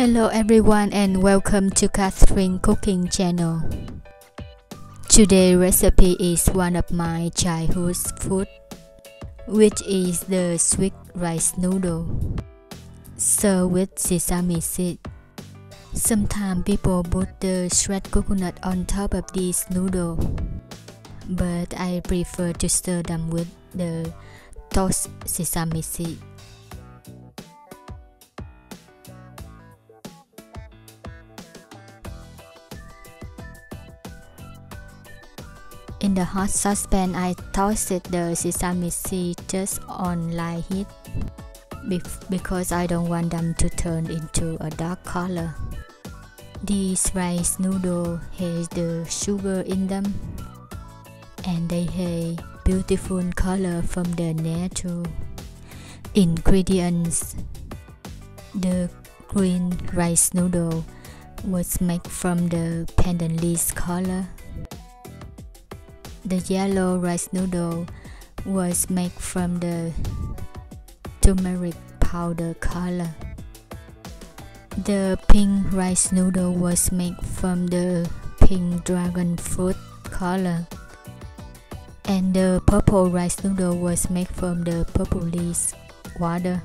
Hello everyone and welcome to Catherine Cooking Channel. Today's recipe is one of my childhood food, which is the sweet rice noodle served with sesame seed. Sometimes people put the shredded coconut on top of this noodle, but I prefer to stir them with the toasted sesame seed. In the hot saucepan, I toasted the sesame seed just on light heat because I don't want them to turn into a dark color. These rice noodles has the sugar in them, and they have beautiful color from the natural ingredients. The green rice noodle was made from the pandan leaf color. The yellow rice noodle was made from the turmeric powder color. The pink rice noodle was made from the pink dragon fruit color. And the purple rice noodle was made from the purple leaf water.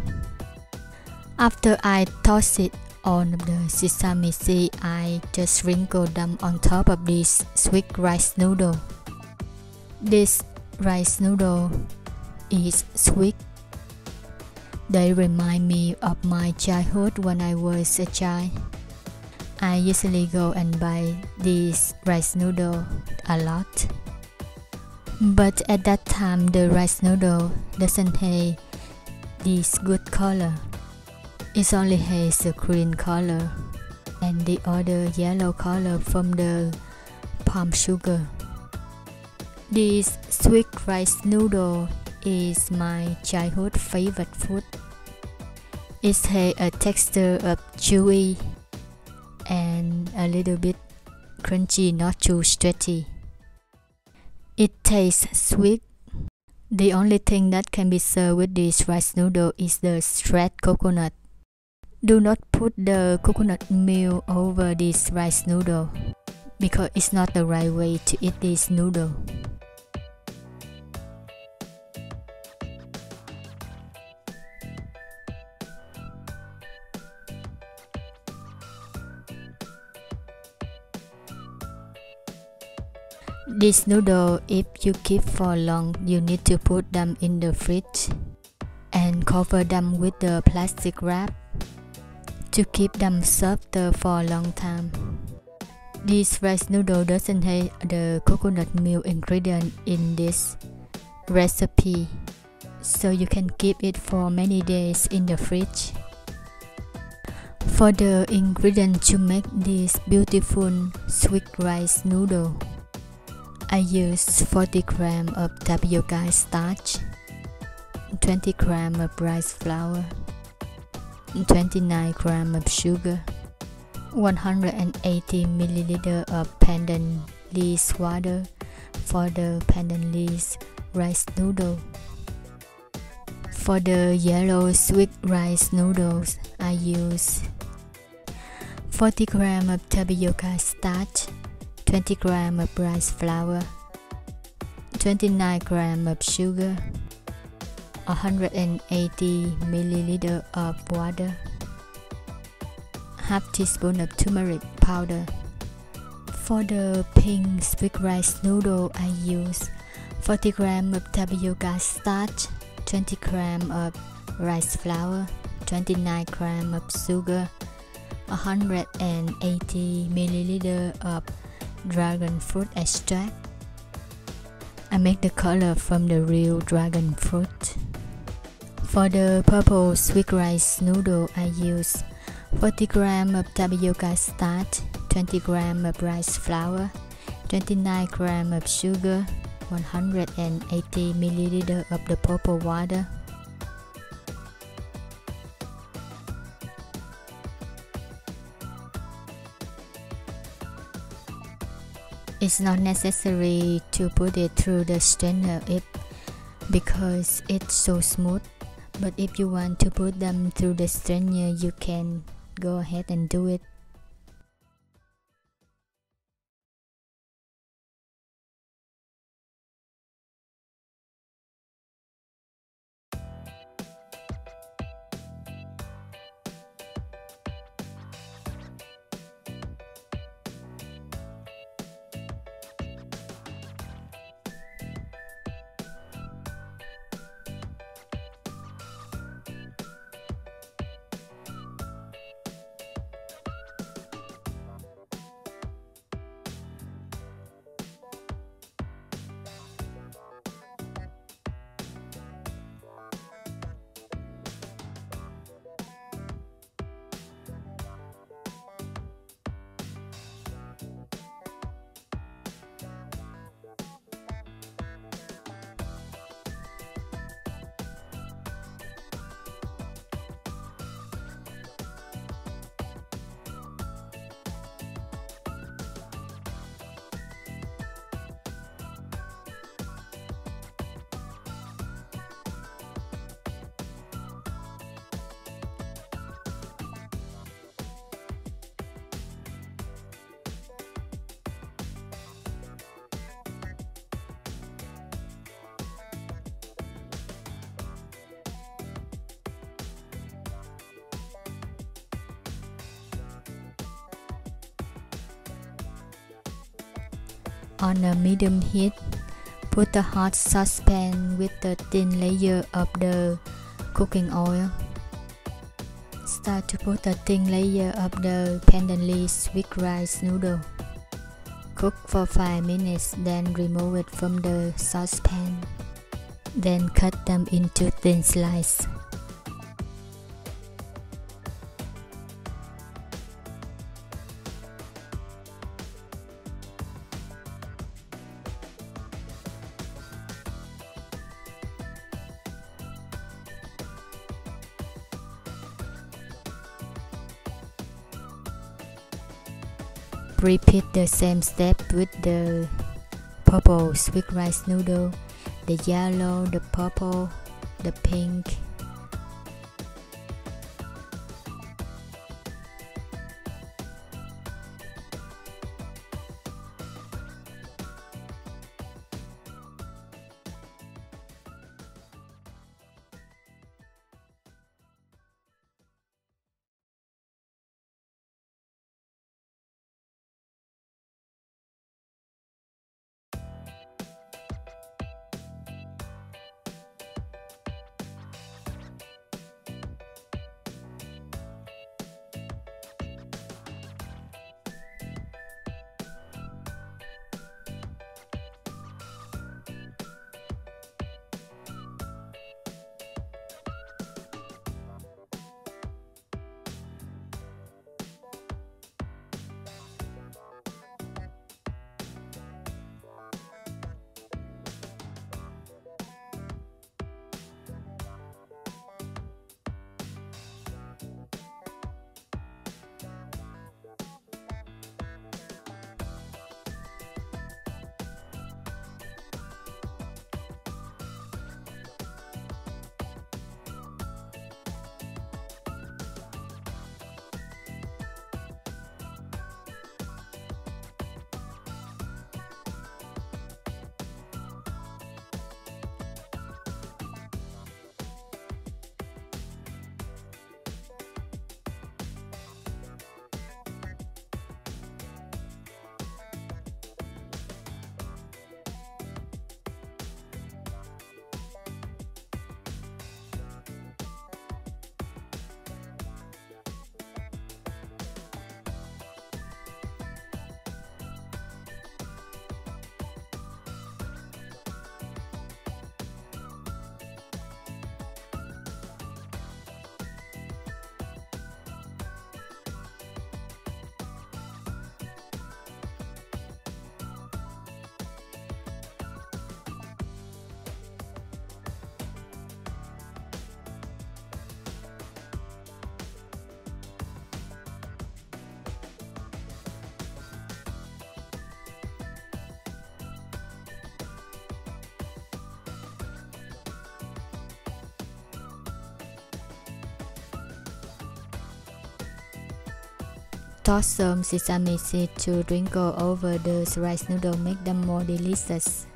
After I toasted all of the sesame seed, I just sprinkled them on top of this sweet rice noodle. This rice noodle is sweet. They remind me of my childhood when I was a child. I usually go and buy this rice noodle a lot. But at that time, the rice noodle doesn't have this good color. It only has a green color and the other yellow color from the palm sugar. This sweet rice noodle is my childhood favorite food. It has a texture of chewy and a little bit crunchy, not too stretchy. It tastes sweet. The only thing that can be served with this rice noodle is the shredded coconut. Do not put the coconut milk over this rice noodle because it's not the right way to eat this noodle. This noodle, if you keep for long, you need to put them in the fridge and cover them with the plastic wrap to keep them softer for a long time. This rice noodle doesn't have the coconut milk ingredient in this recipe, so you can keep it for many days in the fridge. For the ingredients to make this beautiful sweet rice noodle, I use 40 grams of tapioca starch, 20 grams of rice flour, 29 grams of sugar, 180 milliliters of pandan leaf water for the pandan leaf rice noodle. For the yellow sweet rice noodles, I use 40 grams of tapioca starch, 20 grams of rice flour, 29 grams of sugar, 180 milliliters of water, half teaspoon of turmeric powder. For the pink sweet rice noodle, I use 40 grams of tapioca starch, 20 grams of rice flour, 29 grams of sugar, 180 milliliters of dragon fruit extract. I make the color from the real dragon fruit. For the purple sweet rice noodle, I use 40 grams of tapioca starch, 20 grams of rice flour, 29 grams of sugar, 180 milliliters of the purple water. It's not necessary to put it through the strainer because it's so smooth, but if you want to put them through the strainer, you can go ahead and do it. On a medium heat, put a hot saucepan with a thin layer of the cooking oil. Start to put a thin layer of the pendantly sweet rice noodle. Cook for 5 minutes, then remove it from the saucepan. Then cut them into thin slices. Repeat the same step with the purple sweet rice noodle, the yellow, the purple, the pink. Toss some sesame seed to sprinkle over the rice noodle, make them more delicious.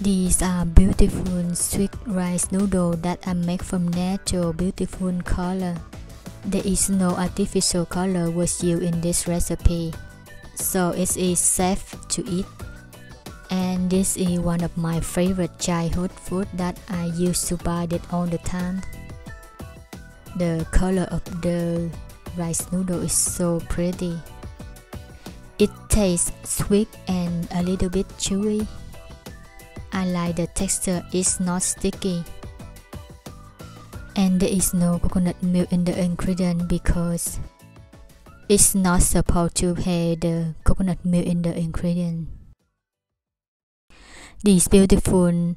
These are beautiful sweet rice noodles that are made from natural beautiful color. There is no artificial color was used in this recipe, so it is safe to eat. And this is one of my favorite childhood food that I used to buy it all the time. The color of the rice noodle is so pretty. It tastes sweet and a little bit chewy. I like the texture, it's not sticky. And there is no coconut milk in the ingredient because it's not supposed to have the coconut milk in the ingredient. These beautiful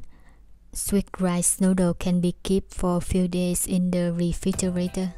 sweet rice noodle can be kept for a few days in the refrigerator.